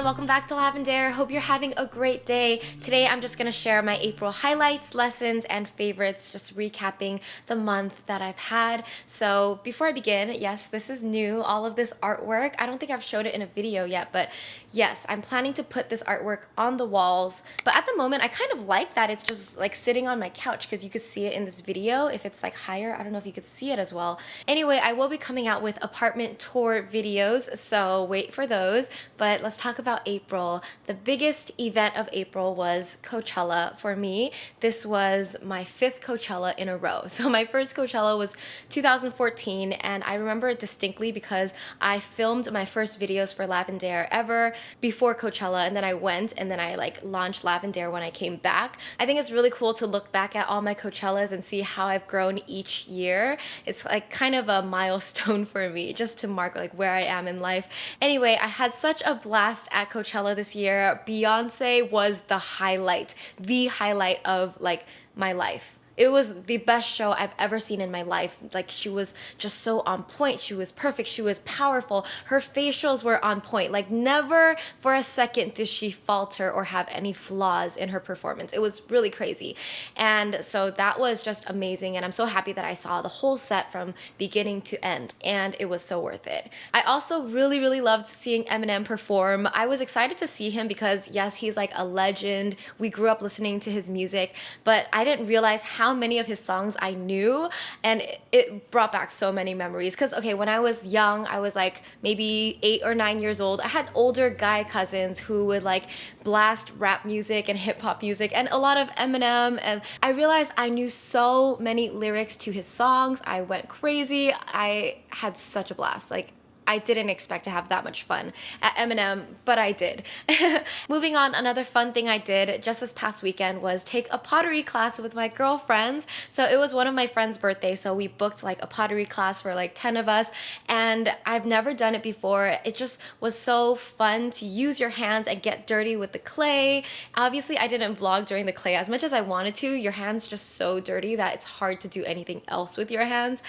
Welcome back to Lavendaire. Hope you're having a great day. Today I'm just going to share my April highlights, lessons, and favorites, just recapping the month that I've had. So before I begin, yes, this is new, all of this artwork. I don't think I've showed it in a video yet, but yes, I'm planning to put this artwork on the walls. But at the moment, I kind of like that it's just like sitting on my couch because you could see it in this video. If it's like higher, I don't know if you could see it as well. Anyway, I will be coming out with apartment tour videos, so wait for those. But let's talk about April. The biggest event of April was Coachella for me. This was my 5th Coachella in a row. So my first Coachella was 2014, and I remember it distinctly because I filmed my first videos for Lavendaire ever before Coachella, and then I went and then I launched Lavendaire when I came back. I think it's really cool to look back at all my Coachellas and see how I've grown each year. It's like kind of a milestone for me just to mark where I am in life. Anyway, I had such a blast at Coachella this year. Beyonce was the highlight of my life. It was the best show I've ever seen in my life. She was just so on point. She was perfect. She was powerful. Her facials were on point. Never for a second did she falter or have any flaws in her performance. It was really crazy. And so that was just amazing. And I'm so happy that I saw the whole set from beginning to end. And it was so worth it. I also really, really loved seeing Eminem perform. I was excited to see him because, yes, he's a legend. We grew up listening to his music, but I didn't realize how many of his songs I knew, and it brought back so many memories. Because when I was young, I was maybe 8 or 9 years old. I had older guy cousins who would blast rap music and hip hop music and a lot of Eminem, and I realized I knew so many lyrics to his songs. I went crazy. I had such a blast. I didn't expect to have that much fun at Eminem, but I did. Moving on, another fun thing I did just this past weekend was take a pottery class with my girlfriends. So it was one of my friend's birthdays, so we booked a pottery class for 10 of us, and I've never done it before. It just was so fun to use your hands and get dirty with the clay. Obviously, I didn't vlog during the clay as much as I wanted to. Your hands just so dirty that it's hard to do anything else with your hands.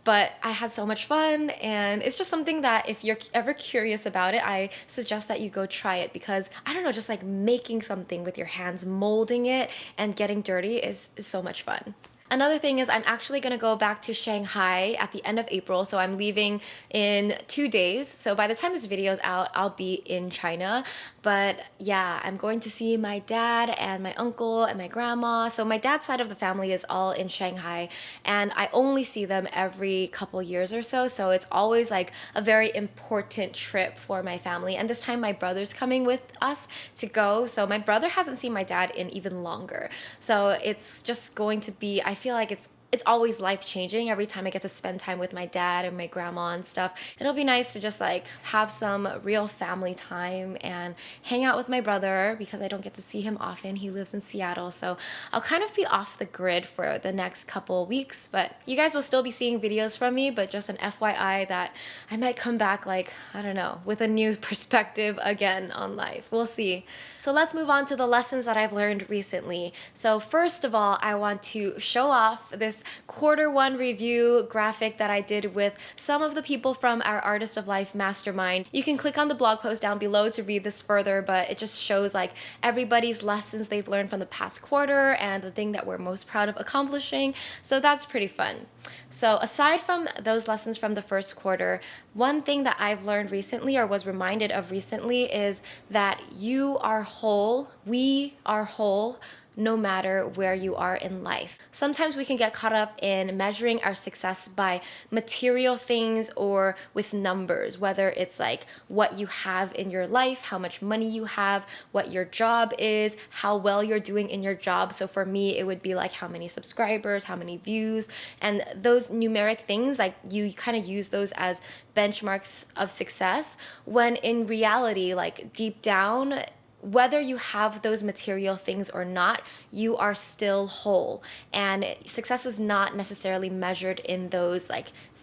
But I had so much fun, and it's just something that if you're ever curious about it, I suggest that you go try it because, I don't know, just making something with your hands, molding it and getting dirty is so much fun. Another thing is I'm actually going to go back to Shanghai at the end of April, so I'm leaving in 2 days. So by the time this video is out, I'll be in China. But yeah, I'm going to see my dad and my uncle and my grandma. So my dad's side of the family is all in Shanghai, and I only see them every couple years or so. So it's always a very important trip for my family. And this time my brother's coming with us to go. So my brother hasn't seen my dad in even longer. So it's just going to be, I feel like it's always life-changing every time I get to spend time with my dad and my grandma and stuff. It'll be nice to just have some real family time and hang out with my brother because I don't get to see him often. He lives in Seattle, so I'll kind of be off the grid for the next couple weeks, but you guys will still be seeing videos from me, but just an FYI that I might come back I don't know, with a new perspective again on life. We'll see. So let's move on to the lessons that I've learned recently. So first of all, I want to show off this Q1 review graphic that I did with some of the people from our Artist of Life mastermind. You can click on the blog post down below to read this further, but it just shows everybody's lessons they've learned from the past quarter and the thing that we're most proud of accomplishing. So that's pretty fun. So aside from those lessons from the first quarter, one thing that I've learned recently or was reminded of recently is that you are whole, we are whole, no matter where you are in life. Sometimes we can get caught up in measuring our success by material things or with numbers, whether it's what you have in your life, how much money you have, what your job is, how well you're doing in your job. So for me, it would be how many subscribers, how many views, and those numeric things, you kind of use those as benchmarks of success, when in reality, deep down, whether you have those material things or not, you are still whole. And success is not necessarily measured in those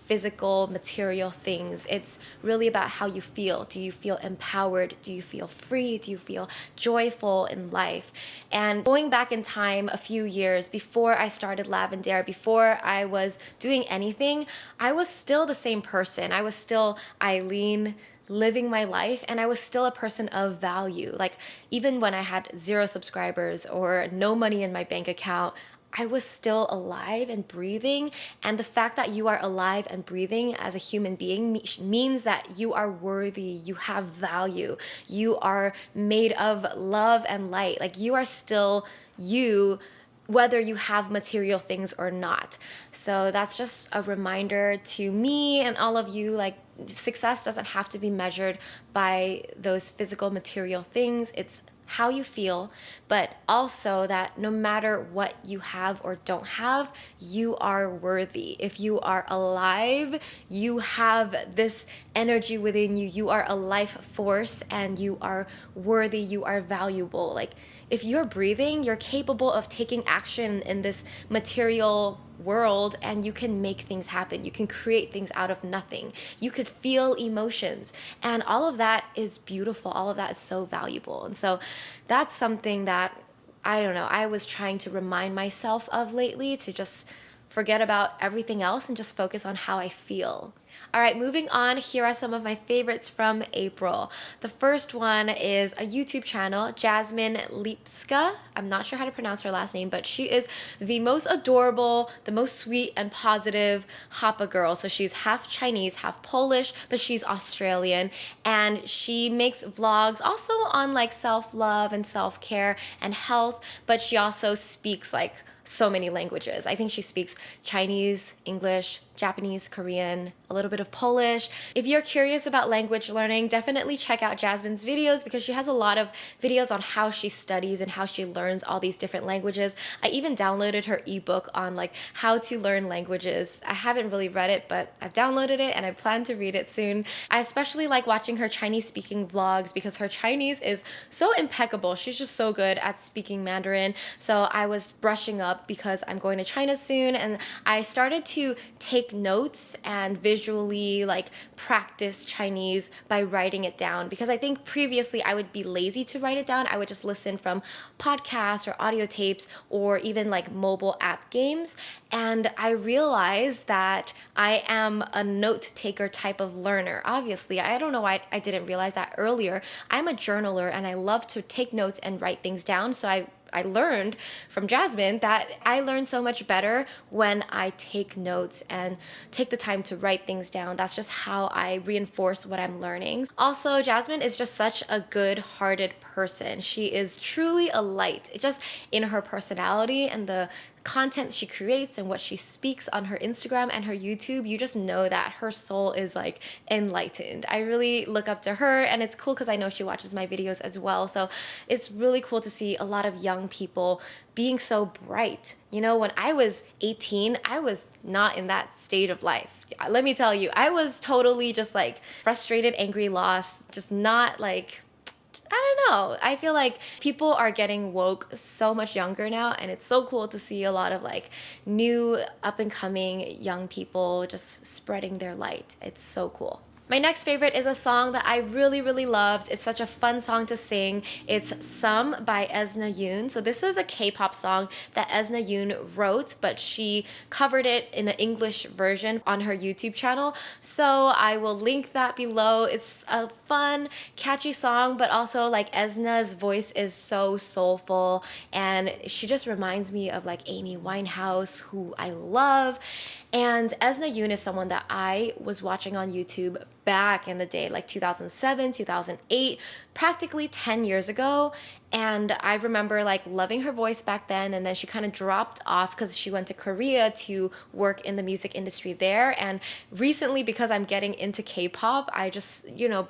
physical, material things. It's really about how you feel. Do you feel empowered? Do you feel free? Do you feel joyful in life? And going back in time a few years before I started Lavendaire, before I was doing anything, I was still the same person. I was still Aileen, living my life, and I was still a person of value. Like, even when I had 0 subscribers or no money in my bank account, I was still alive and breathing. And the fact that you are alive and breathing as a human being means that you are worthy, you have value, you are made of love and light. Like, you are still you, whether you have material things or not. So that's just a reminder to me and all of you, like, success doesn't have to be measured by those physical material things. It's how you feel, but also that no matter what you have or don't have, you are worthy. If you are alive, you have this energy within you. You are a life force and you are worthy. You are valuable. Like, if you're breathing, you're capable of taking action in this material world, and you can make things happen. You can create things out of nothing. You could feel emotions, and all of that is beautiful. All of that is so valuable. And so that's something that, I don't know, I was trying to remind myself of lately, to just forget about everything else and just focus on how I feel. All right, moving on, here are some of my favorites from April. The first one is a YouTube channel, Jasmine Lipska. I'm not sure how to pronounce her last name, but she is the most adorable, the most sweet and positive Hapa girl. So she's half Chinese, half Polish, but she's Australian. And she makes vlogs also on like self-love and self-care and health, but she also speaks like so many languages. I think she speaks Chinese, English, Japanese, Korean, a little bit of Polish. If you're curious about language learning, definitely check out Jasmine's videos, because she has a lot of videos on how she studies and how she learns all these different languages. I even downloaded her ebook on like how to learn languages. I haven't really read it, but I've downloaded it and I plan to read it soon. I especially like watching her Chinese speaking vlogs because her Chinese is so impeccable. She's just so good at speaking Mandarin. So I was brushing up because I'm going to China soon, and I started to take notes and visually like practice Chinese by writing it down, because I think previously I would be lazy to write it down. I would just listen from podcasts or audio tapes or even like mobile app games, and I realized that I am a note taker type of learner. Obviously, I don't know why I didn't realize that earlier. I'm a journaler and I love to take notes and write things down, so I learned from Jasmine that I learn so much better when I take notes and take the time to write things down. That's just how I reinforce what I'm learning. Also, Jasmine is just such a good-hearted person. She is truly a light, just in her personality and the content she creates and what she speaks on her Instagram and her YouTube. You just know that her soul is like enlightened. I really look up to her, and it's cool because I know she watches my videos as well. So it's really cool to see a lot of young people being so bright. You know, when I was 18, I was not in that stage of life. Let me tell you, I was totally just like frustrated, angry, lost, just not like, I don't know. I feel like people are getting woke so much younger now, and it's so cool to see a lot of like new up and coming young people just spreading their light. It's so cool. My next favorite is a song that I really, really loved. It's such a fun song to sing. It's Some by Esna Yoon. So this is a K-pop song that Esna Yoon wrote, but she covered it in an English version on her YouTube channel. So I will link that below. It's a fun, catchy song, but also like Esna's voice is so soulful, and she just reminds me of like Amy Winehouse, who I love. And Esna Yoon is someone that I was watching on YouTube back in the day, like 2007, 2008, practically 10 years ago. And I remember like loving her voice back then, and then she kind of dropped off because she went to Korea to work in the music industry there. And recently, because I'm getting into K-pop, I just,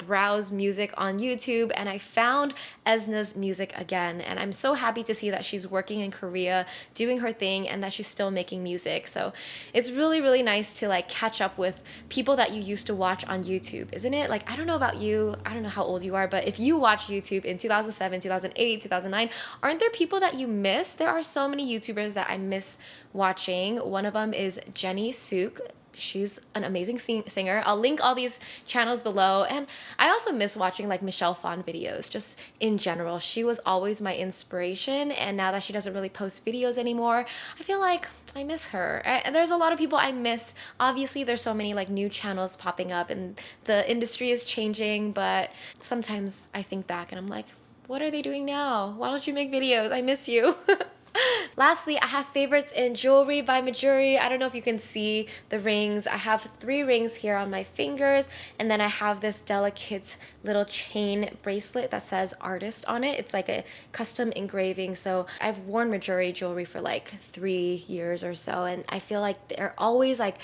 browse music on YouTube, and I found Esna's music again. And I'm so happy to see that she's working in Korea, doing her thing, and that she's still making music. So it's really, really nice to like catch up with people that you used to watch on YouTube, isn't it? Like, I don't know about you, I don't know how old you are, but if you watched YouTube in 2007, 2008, 2009, aren't there people that you miss? There are so many YouTubers that I miss watching. One of them is Jenny Suk. she's an amazing singer. I'll link all these channels below. And I also miss watching like Michelle Phan videos, just in general. She was always my inspiration, and now that she doesn't really post videos anymore, I feel like I miss her. And there's a lot of people I miss. Obviously, there's so many like new channels popping up and the industry is changing, but sometimes I think back and I'm like, what are they doing now? Why don't you make videos? I miss you. Lastly, I have favorites in jewelry by Majuri. I don't know if you can see the rings. I have 3 rings here on my fingers, and then I have this delicate little chain bracelet that says artist on it. It's like a custom engraving. So I've worn Majuri jewelry for like 3 years or so, and I feel like they're always like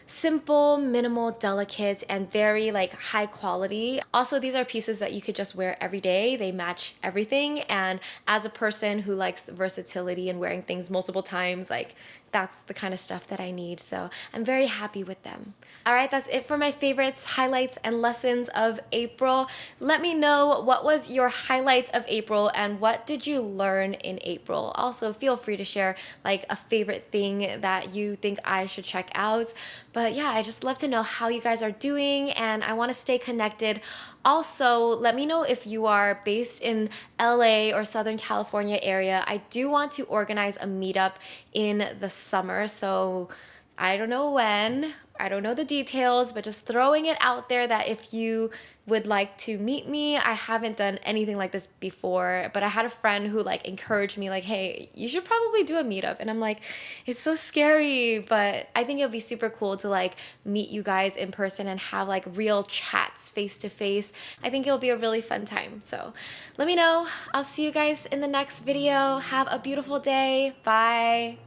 simple, minimal, delicate, and very like high quality. Also, these are pieces that you could just wear every day. They match everything, and as a person who likes versatility and wearing things multiple times, like that's the kind of stuff that I need. So I'm very happy with them. All right, that's it for my favorites, highlights, and lessons of April. Let me know what was your highlight of April and what did you learn in April. Also, feel free to share like a favorite thing that you think I should check out. But yeah, I just love to know how you guys are doing, and I want to stay connected. Also, let me know if you are based in LA or Southern California area. I do want to organize a meetup in the summer, so I don't know when, I don't know the details, but just throwing it out there that if you would like to meet me, I haven't done anything like this before, but I had a friend who like encouraged me like, hey, you should probably do a meetup. And I'm like, it's so scary, but I think it'll be super cool to like meet you guys in person and have like real chats face to face. I think it'll be a really fun time. So let me know. I'll see you guys in the next video. Have a beautiful day. Bye.